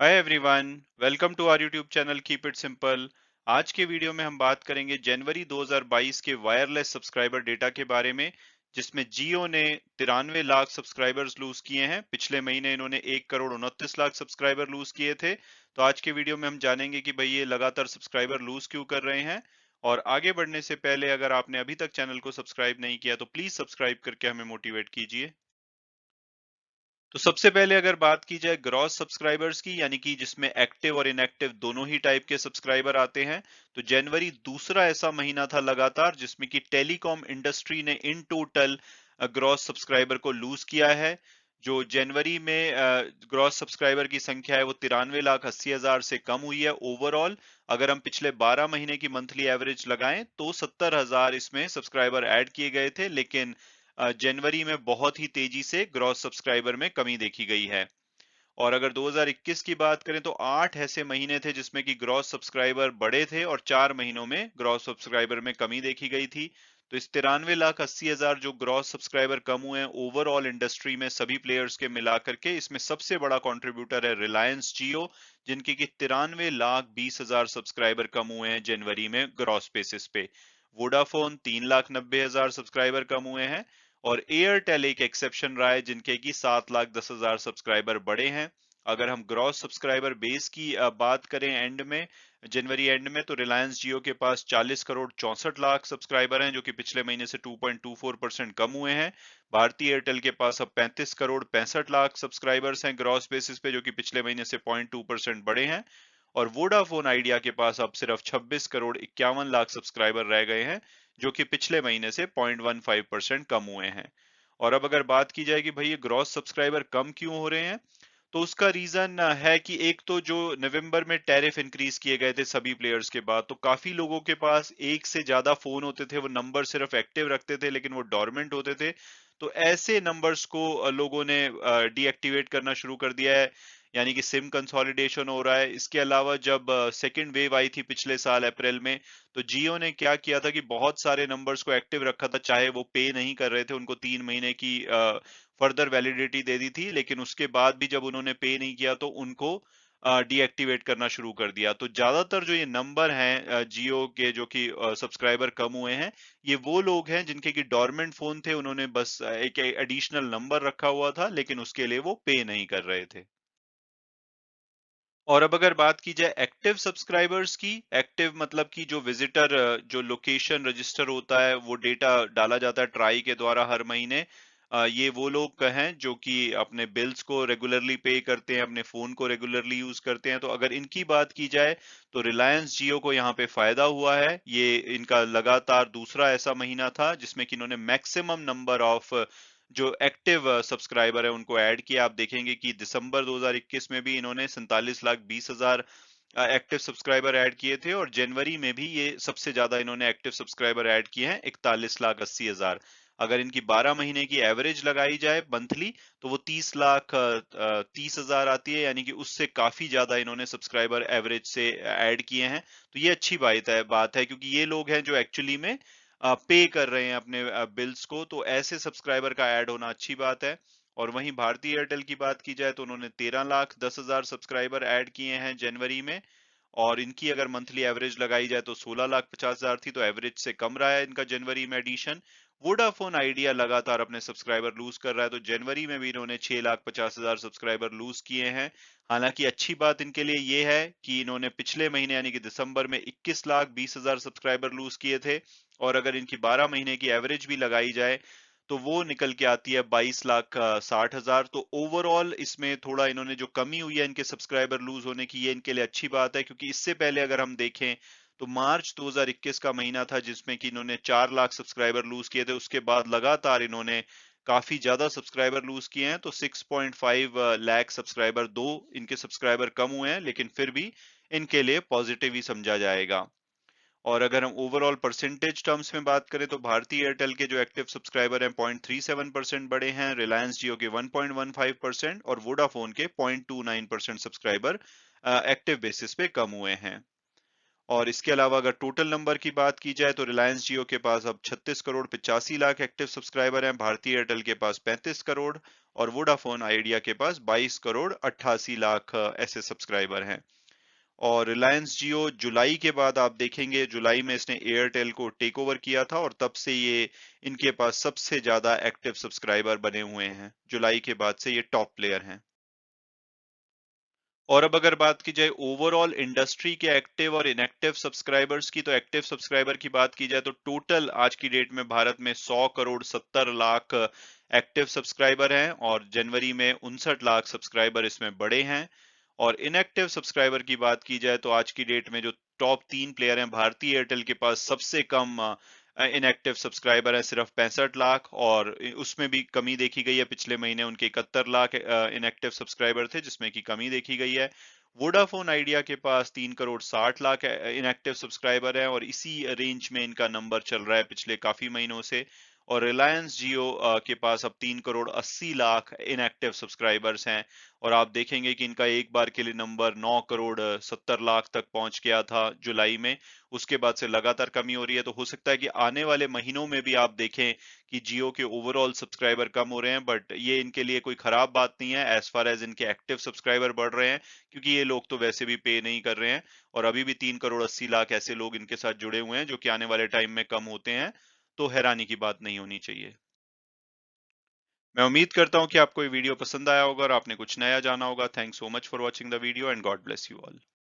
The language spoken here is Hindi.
Hi everyone, welcome to our YouTube channel keep it simple. आज के वीडियो में हम बात करेंगे जनवरी 2022 के वायरलेस सब्सक्राइबर डेटा के बारे में, जिसमें जियो ने 93 लाख सब्सक्राइबर्स लूज किए हैं। पिछले महीने इन्होंने 1 करोड़ 29 लाख सब्सक्राइबर लूज किए थे। तो आज के वीडियो में हम जानेंगे कि भाई ये लगातार सब्सक्राइबर लूज क्यों कर रहे हैं। और आगे बढ़ने से पहले अगर आपने अभी तक चैनल को सब्सक्राइब नहीं किया तो प्लीज सब्सक्राइब करके हमें मोटिवेट कीजिए। तो सबसे पहले अगर बात की जाए ग्रॉस सब्सक्राइबर्स की, यानी कि जिसमें एक्टिव और इनएक्टिव दोनों ही टाइप के सब्सक्राइबर आते हैं, तो जनवरी दूसरा ऐसा महीना था लगातार जिसमें कि टेलीकॉम इंडस्ट्री ने इन टोटल ग्रॉस सब्सक्राइबर को लूज किया है। जो जनवरी में ग्रॉस सब्सक्राइबर की संख्या है वो 93 लाख 80 हजार से कम हुई है ओवरऑल। अगर हम पिछले 12 महीने की मंथली एवरेज लगाएं तो 70 हजार इसमें सब्सक्राइबर ऐड किए गए थे, लेकिन जनवरी में बहुत ही तेजी से ग्रॉस सब्सक्राइबर में कमी देखी गई है। और अगर 2021 की बात करें तो 8 ऐसे महीने थे जिसमें कि ग्रॉस सब्सक्राइबर बढ़े थे और 4 महीनों में ग्रॉस सब्सक्राइबर में कमी देखी गई थी। तो इस 93 लाख 80 हजार जो ग्रॉस सब्सक्राइबर कम हुए हैं ओवरऑल इंडस्ट्री में सभी प्लेयर्स के मिलाकर के, इसमें सबसे बड़ा कंट्रीब्यूटर है रिलायंस जियो, जिनके कि 93 लाख 20 हजार सब्सक्राइबर कम हुए हैं जनवरी में ग्रॉस बेसिस पे। वोडाफोन 3 लाख 90 हजार सब्सक्राइबर कम हुए हैं। और एयरटेल एक एक्सेप्शन रहा है जिनके की 7 लाख 10 हजार सब्सक्राइबर बढ़े हैं। अगर हम ग्रॉस सब्सक्राइबर बेस की बात करें एंड में, जनवरी एंड में, तो रिलायंस जियो के पास 40 करोड़ 64 लाख सब्सक्राइबर हैं जो कि पिछले महीने से 2.24% कम हुए हैं। भारतीय एयरटेल के पास अब 35 करोड़ 65 लाख सब्सक्राइबर्स हैं ग्रॉस बेसिस पे, जो कि पिछले महीने से 0.2% बढ़े हैं। और वोडाफोन आइडिया के पास अब सिर्फ 26 करोड़ 51 लाख सब्सक्राइबर रह गए हैं, जो कि पिछले महीने से 0.15% कम हुए हैं। और अब अगर बात की जाए कि भाई ये ग्रॉस सब्सक्राइबर कम क्यों हो रहे हैं, तो उसका रीजन है कि एक तो जो नवंबर में टैरिफ इंक्रीज किए गए थे सभी प्लेयर्स के बाद, तो काफी लोगों के पास एक से ज्यादा फोन होते थे, वो नंबर सिर्फ एक्टिव रखते थे लेकिन वो डोरमेंट होते थे। तो ऐसे नंबर्स को लोगों ने डीएक्टिवेट करना शुरू कर दिया है, यानी कि सिम कंसोलिडेशन हो रहा है। इसके अलावा जब सेकेंड वेव आई थी पिछले साल अप्रैल में, तो जियो ने क्या किया था कि बहुत सारे नंबर्स को एक्टिव रखा था, चाहे वो पे नहीं कर रहे थे, उनको 3 महीने की फर्दर वैलिडिटी दे दी थी, लेकिन उसके बाद भी जब उन्होंने पे नहीं किया तो उनको डीएक्टिवेट करना शुरू कर दिया। तो ज्यादातर जो ये नंबर हैं जियो के जो कि सब्सक्राइबर कम हुए हैं, ये वो लोग हैं जिनके की डोरमेंट फोन थे, उन्होंने बस एक एडिशनल नंबर रखा हुआ था लेकिन उसके लिए वो पे नहीं कर रहे थे। और अब अगर बात की जाए एक्टिव सब्सक्राइबर्स की, एक्टिव मतलब कि जो विजिटर, जो लोकेशन रजिस्टर होता है, वो डेटा डाला जाता है ट्राई के द्वारा हर महीने। ये वो लोग हैं जो कि अपने बिल्स को रेगुलरली पे करते हैं, अपने फोन को रेगुलरली यूज करते हैं। तो अगर इनकी बात की जाए तो रिलायंस जियो को यहाँ पे फायदा हुआ है। ये इनका लगातार दूसरा ऐसा महीना था जिसमें कि इन्होंने मैक्सिमम नंबर ऑफ जो एक्टिव सब्सक्राइबर है उनको ऐड किया। आप देखेंगे कि दिसंबर 2021 में भी इन्होंने 47 लाख 20 हजार एक्टिव सब्सक्राइबर ऐड किए थे, और जनवरी में भी ये सबसे ज्यादा इन्होंने एक्टिव सब्सक्राइबर ऐड किए हैं 41 लाख 80 हजार। अगर इनकी 12 महीने की एवरेज लगाई जाए मंथली, तो वो 30 लाख 30 हजार आती है, यानी कि उससे काफी ज्यादा इन्होंने सब्सक्राइबर एवरेज से ऐड किए हैं। तो ये अच्छी बात है क्योंकि ये लोग हैं जो एक्चुअली में पे कर रहे हैं अपने बिल्स को, तो ऐसे सब्सक्राइबर का ऐड होना अच्छी बात है। और वहीं भारतीय एयरटेल की बात की जाए तो उन्होंने 13 लाख 10 हजार सब्सक्राइबर ऐड किए हैं जनवरी में। और इनकी अगर मंथली एवरेज लगाई जाए तो 16 लाख 50 हजार थी, तो एवरेज से कम रहा है इनका जनवरी में एडिशन। वोडाफोन आइडिया लगातार अपने सब्सक्राइबर लूज कर रहा है, तो जनवरी में भी इन्होंने 6 लाख 50 हजार सब्सक्राइबर लूज किए हैं। हालांकि अच्छी बात इनके लिए ये है कि इन्होंने पिछले महीने यानी कि दिसंबर में 21 लाख 20 हजार सब्सक्राइबर लूज किए थे। और अगर इनकी 12 महीने की एवरेज भी लगाई जाए तो वो निकल के आती है 22 लाख 60 हजार। तो ओवरऑल इसमें थोड़ा इन्होंने जो कमी हुई है इनके सब्सक्राइबर लूज होने की, ये इनके लिए अच्छी बात है, क्योंकि इससे पहले अगर हम देखें तो मार्च 2021 का महीना था जिसमें कि इन्होंने 4 लाख सब्सक्राइबर लूज किए थे। उसके बाद लगातार इन्होंने काफी ज्यादा सब्सक्राइबर लूज किए हैं, तो 6.5 लाख सब्सक्राइबर, दो इनके सब्सक्राइबर कम हुए हैं, लेकिन फिर भी इनके लिए पॉजिटिव ही समझा जाएगा। और अगर हम ओवरऑल परसेंटेज टर्म्स में बात करें तो भारतीय एयरटेल के जो एक्टिव सब्सक्राइबर हैं 0.37% बढ़े हैं, रिलायंस जियो के 1.15% और वोडाफोन के 0.29% सब्सक्राइबर एक्टिव बेसिस पे कम हुए हैं। और इसके अलावा अगर टोटल नंबर की बात की जाए तो रिलायंस जियो के पास अब 36 करोड़ 85 लाख एक्टिव सब्सक्राइबर हैं, भारतीय एयरटेल के पास 35 करोड़ और वोडाफोन आइडिया के पास 22 करोड़ 88 लाख ऐसे सब्सक्राइबर हैं। और रिलायंस जियो जुलाई के बाद आप देखेंगे, जुलाई में इसने एयरटेल को टेक ओवर किया था और तब से ये इनके पास सबसे ज्यादा एक्टिव सब्सक्राइबर बने हुए हैं। जुलाई के बाद से ये टॉप प्लेयर हैं। और अब अगर बात की जाए ओवरऑल इंडस्ट्री के एक्टिव और इनएक्टिव सब्सक्राइबर्स की, तो एक्टिव सब्सक्राइबर की बात की जाए तो टोटल आज की डेट में भारत में 100 करोड़ 70 लाख एक्टिव सब्सक्राइबर हैं और जनवरी में 59 लाख सब्सक्राइबर इसमें बढ़े हैं। और इनएक्टिव सब्सक्राइबर की बात की जाए तो आज की डेट में जो टॉप 3 प्लेयर हैं, भारतीय एयरटेल के पास सबसे कम इनएक्टिव सब्सक्राइबर है, सिर्फ 65 लाख, और उसमें भी कमी देखी गई है। पिछले महीने उनके 71 लाख इनएक्टिव सब्सक्राइबर थे, जिसमें की कमी देखी गई है। वोडाफोन आइडिया के पास 3 करोड़ 60 लाख इनएक्टिव सब्सक्राइबर हैं और इसी रेंज में इनका नंबर चल रहा है पिछले काफी महीनों से। और रिलायंस जियो के पास अब 3 करोड़ 80 लाख इनएक्टिव सब्सक्राइबर्स हैं और आप देखेंगे कि इनका एक बार के लिए नंबर 9 करोड़ 70 लाख तक पहुंच गया था जुलाई में। उसके बाद से लगातार कमी हो रही है, तो हो सकता है कि आने वाले महीनों में भी आप देखें कि जियो के ओवरऑल सब्सक्राइबर कम हो रहे हैं, बट ये इनके लिए कोई खराब बात नहीं है एज फार एज इनके एक्टिव सब्सक्राइबर बढ़ रहे हैं, क्योंकि ये लोग तो वैसे भी पे नहीं कर रहे हैं और अभी भी 3 करोड़ 80 लाख ऐसे लोग इनके साथ जुड़े हुए हैं जो कि आने वाले टाइम में कम होते हैं, तो हैरानी की बात नहीं होनी चाहिए। मैं उम्मीद करता हूं कि आपको ये वीडियो पसंद आया होगा और आपने कुछ नया जाना होगा। Thanks so much for watching the video and God bless you all.